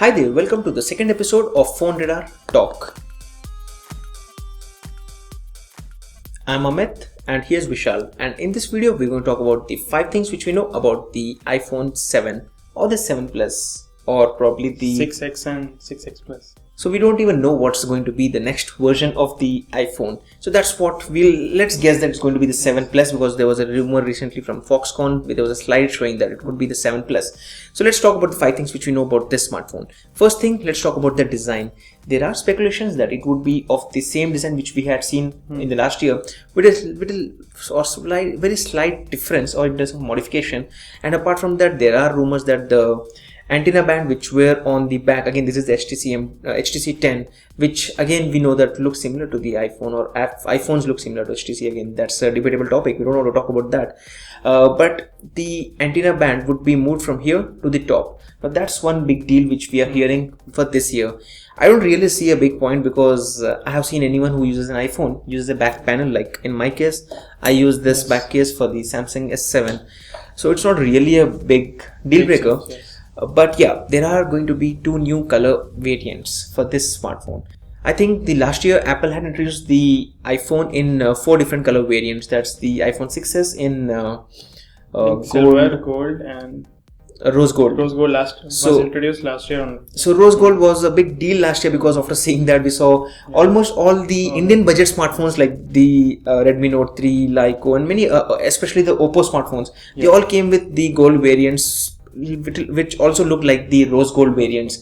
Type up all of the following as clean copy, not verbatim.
Hi there, welcome to the second episode of PhoneRadar Talk. I'm Amit and here's Vishal, and in this video we're going to talk about the 5 things which we know about the iPhone 7 or the 7 Plus or probably the 6X and 6X Plus. So we don't even know what's going to be the next version of the iPhone. So that's what let's guess that it's going to be the 7 Plus, because there was a rumor recently from Foxconn where there was a slide showing that it would be the 7 Plus. So let's talk about the 5 things which we know about this smartphone. First thing, let's talk about the design. There are speculations that it would be of the same design which we had seen in the last year, with a very slight difference, or it does a modification. And apart from that, there are rumors that the antenna band which were on the back, again this is the HTC 10, which again we know that looks similar to the iPhone, or iPhones look similar to HTC. Again, that's a debatable topic, we don't want to talk about that, but the antenna band would be moved from here to the top. Now that's one big deal which we are hearing for this year. I don't really see a big point, because I have seen anyone who uses an iPhone uses a back panel. Like in my case, I use this back case for the Samsung S7, so it's not really a big deal breaker. But yeah, there are going to be 2 new color variants for this smartphone. I think the last year Apple had introduced the iPhone in 4 different color variants. That's the iPhone 6s in silver, gold, and rose gold. Rose gold was introduced last year only. So rose gold was a big deal last year, because after seeing that we saw almost all the Indian budget smartphones like the Redmi Note 3, Lyco, and many, especially the Oppo smartphones. They all came with the gold variants, which also look like the rose gold variants.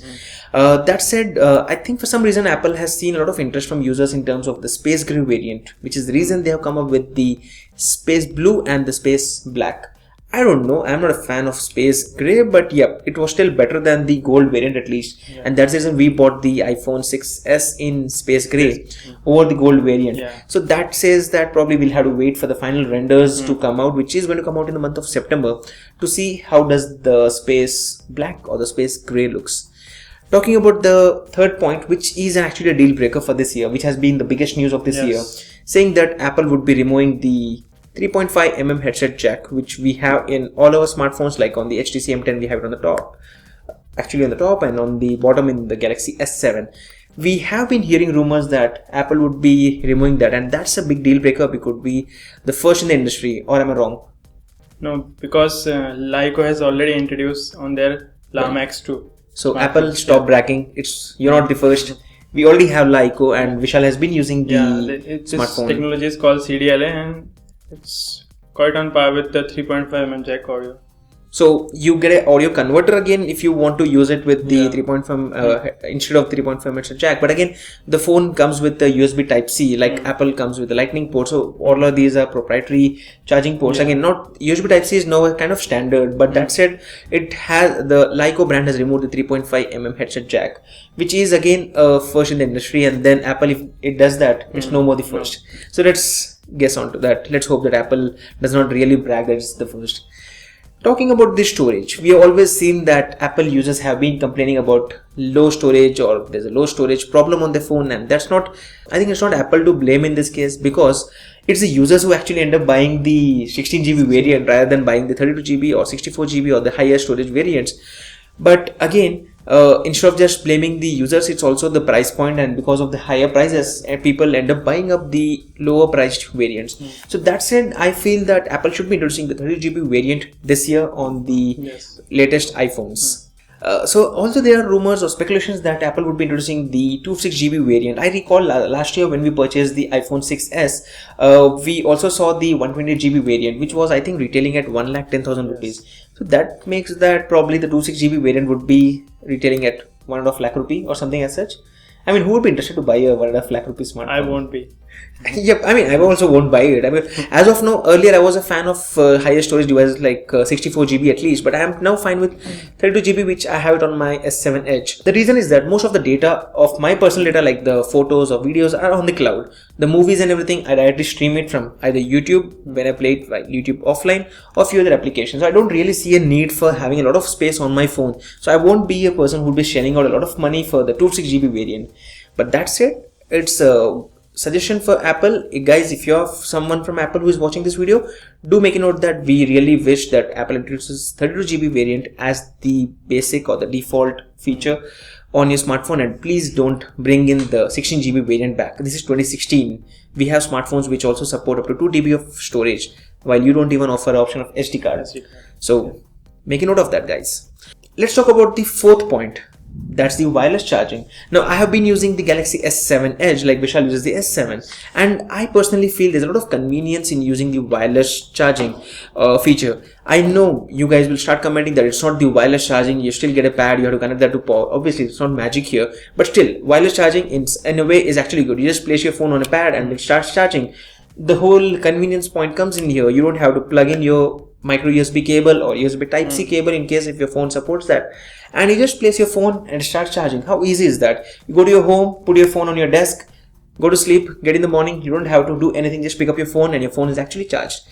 That said, I think for some reason Apple has seen a lot of interest from users in terms of the space gray variant, which is the reason they have come up with the space blue and the space black. I don't know, I'm not a fan of space gray, but yeah, it was still better than the gold variant at least. And that's the reason we bought the iPhone 6s in space gray over the gold variant. So that says that probably we'll have to wait for the final renders to come out, which is going to come out in the month of September, to see how does the space black or the space gray looks. Talking about the third point, which is actually a deal breaker for this year, which has been the biggest news of this year, saying that Apple would be removing the 3.5mm headset jack, which we have in all our smartphones. Like on the HTC M10 we have it on the top, and on the bottom in the Galaxy S7. We have been hearing rumors that Apple would be removing that, and that's a big deal breaker. We could be the first in the industry, or am I wrong? No, because Lyco has already introduced on their Lamax 2. So Apple, stop bragging. You're not the first. We already have Lyco, and Vishal has been using the smartphone. This technology is called CDLA, and it's quite on par with the 3.5mm jack audio. So you get an audio converter again if you want to use it with the 3.5 instead of 3.5mm jack. But again, the phone comes with the USB Type-C, like Apple comes with the Lightning port. So all of these are proprietary charging ports. Again, not USB Type-C is now kind of standard. But that said, it has, the Lyco brand has removed the 3.5mm headset jack, which is again first in the industry. And then Apple, if it does that, it's no more the first. So let's guess on to that. Let's hope that Apple does not really brag that it's the first. Talking about the storage, we have always seen that Apple users have been complaining about low storage, or there's a low storage problem on their phone, and I think it's not Apple to blame in this case, because it's the users who actually end up buying the 16GB variant rather than buying the 32GB or 64GB or the higher storage variants. But again, instead of just blaming the users, it's also the price point, and because of the higher prices, people end up buying up the lower priced variants. So that said, I feel that Apple should be introducing the 30GB variant this year on the latest iPhones. So also there are rumors or speculations that Apple would be introducing the 256GB variant. I recall last year when we purchased the iPhone 6s, we also saw the 128GB variant, which was I think retailing at 1,10,000 rupees. So that makes that probably the 256GB variant would be retailing at 1.5 lakh rupee or something as such. I mean, who would be interested to buy a 1.5 lakh rupee smartphone? I won't be. Yep, I mean, I also won't buy it. I mean, as of now, earlier I was a fan of higher storage devices like 64GB at least, but I am now fine with 32GB, which I have it on my S7 Edge. The reason is that most of the data of my personal data, like the photos or videos, are on the cloud. The movies and everything, I directly stream it from either YouTube when I play it like YouTube offline, or few other applications. So I don't really see a need for having a lot of space on my phone. So I won't be a person who will be shelling out a lot of money for the 256GB variant. But that said, it's suggestion for Apple, guys, if you're someone from Apple who is watching this video, do make a note that we really wish that Apple introduces 32 GB variant as the basic or the default feature on your smartphone, and please don't bring in the 16 GB variant back. This is 2016. We have smartphones which also support up to 2 TB of storage, while you don't even offer option of SD card. So make a note of that, guys. Let's talk about the fourth point. That's the wireless charging. Now, I have been using the Galaxy S7 Edge, like Vishal uses the S7, and I personally feel there's a lot of convenience in using the wireless charging feature. I know you guys will start commenting that it's not the wireless charging, you still get a pad, you have to connect that to power. Obviously, it's not magic here, but still, wireless charging in a way is actually good. You just place your phone on a pad and it starts charging. The whole convenience point comes in here. You don't have to plug in your micro USB cable or USB Type-C cable in case if your phone supports that, and you just place your phone and start charging. How easy is that? You go to your home, put your phone on your desk, go to sleep, get in the morning, you don't have to do anything, just pick up your phone and your phone is actually charged.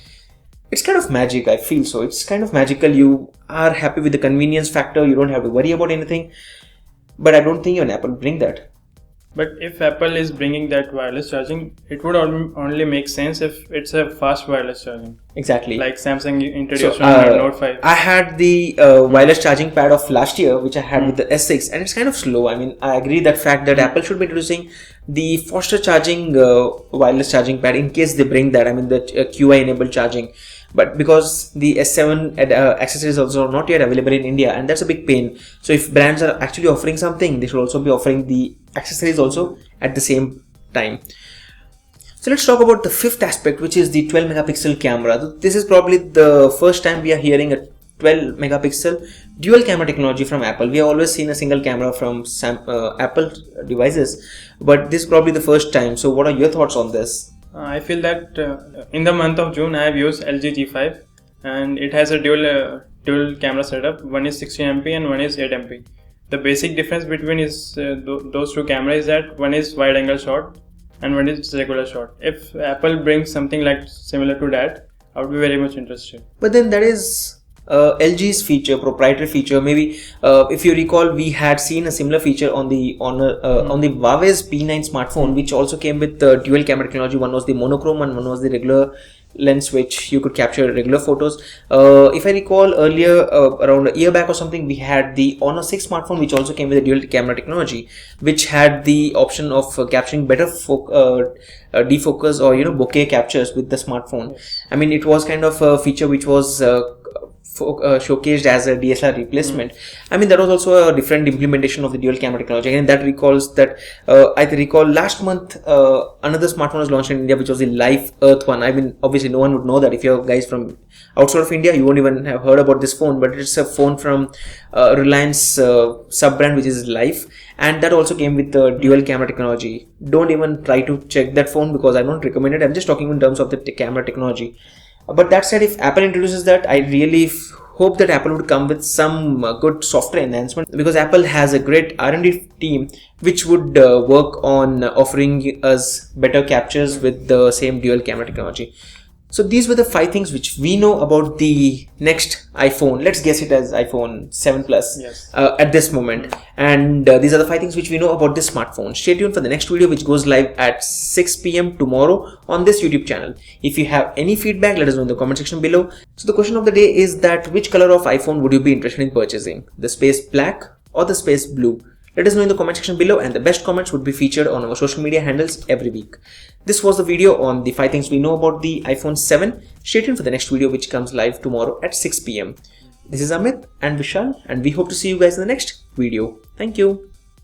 It's kind of magic, I feel so. It's kind of magical. You are happy with the convenience factor, you don't have to worry about anything, but I don't think even Apple will bring that. But if Apple is bringing that wireless charging, it would only make sense if it's a fast wireless charging. Exactly. Like Samsung introduced on Note 5. I had the wireless charging pad of last year, which I had with the S6, and it's kind of slow. I mean, I agree that fact that Apple should be introducing the faster charging wireless charging pad in case they bring that. I mean, the QI enabled charging. But because the S7 accessories also are not yet available in India, and that's a big pain. So if brands are actually offering something, they should also be offering the accessories also at the same time. So let's talk about the fifth aspect, which is the 12 megapixel camera. This is probably the first time we are hearing a 12 megapixel dual camera technology from Apple. We have always seen a single camera from Apple devices, but this is probably the first time. So what are your thoughts on this? I feel that in the month of June I have used LG G5, and it has a dual camera setup. One is 16MP and one is 8MP. The basic difference between those two cameras is that one is wide angle shot and one is regular shot. If Apple brings something like similar to that, I would be very much interested. But then that is LG's feature, proprietary feature. Maybe if you recall, we had seen a similar feature on the Huawei's P9 smartphone, which also came with the dual camera technology. One was the monochrome and one was the regular lens, which you could capture regular photos. If I recall earlier, around a year back or something, we had the Honor 6 smartphone, which also came with a dual camera technology, which had the option of capturing better defocus or bokeh captures with the smartphone. Yes. I mean, it was kind of a feature which was showcased as a DSLR replacement. I mean, that was also a different implementation of the dual camera technology. And that recalls that I recall last month another smartphone was launched in India, which was the Life Earth one. I mean, obviously no one would know that. If you're guys from outside of India, you won't even have heard about this phone, but it's a phone from Reliance sub-brand, which is Life, and that also came with the dual camera technology. Don't even try to check that phone because I don't recommend it. I'm just talking in terms of the camera technology. But that said, if Apple introduces that, I really hope that Apple would come with some good software enhancement, because Apple has a great R&D team which would work on offering us better captures with the same dual camera technology. So these were the 5 things which we know about the next iPhone. Let's guess it as iPhone 7 Plus. Yes. At this moment. And these are the 5 things which we know about this smartphone. Stay tuned for the next video, which goes live at 6 PM tomorrow on this YouTube channel. If you have any feedback, let us know in the comment section below. So the question of the day is that which color of iPhone would you be interested in purchasing? The space black or the space blue? Let us know in the comment section below, and the best comments would be featured on our social media handles every week. This was the video on the 5 things we know about the iPhone 7. Stay tuned for the next video, which comes live tomorrow at 6 PM. This is Amit and Vishal, and we hope to see you guys in the next video. Thank you.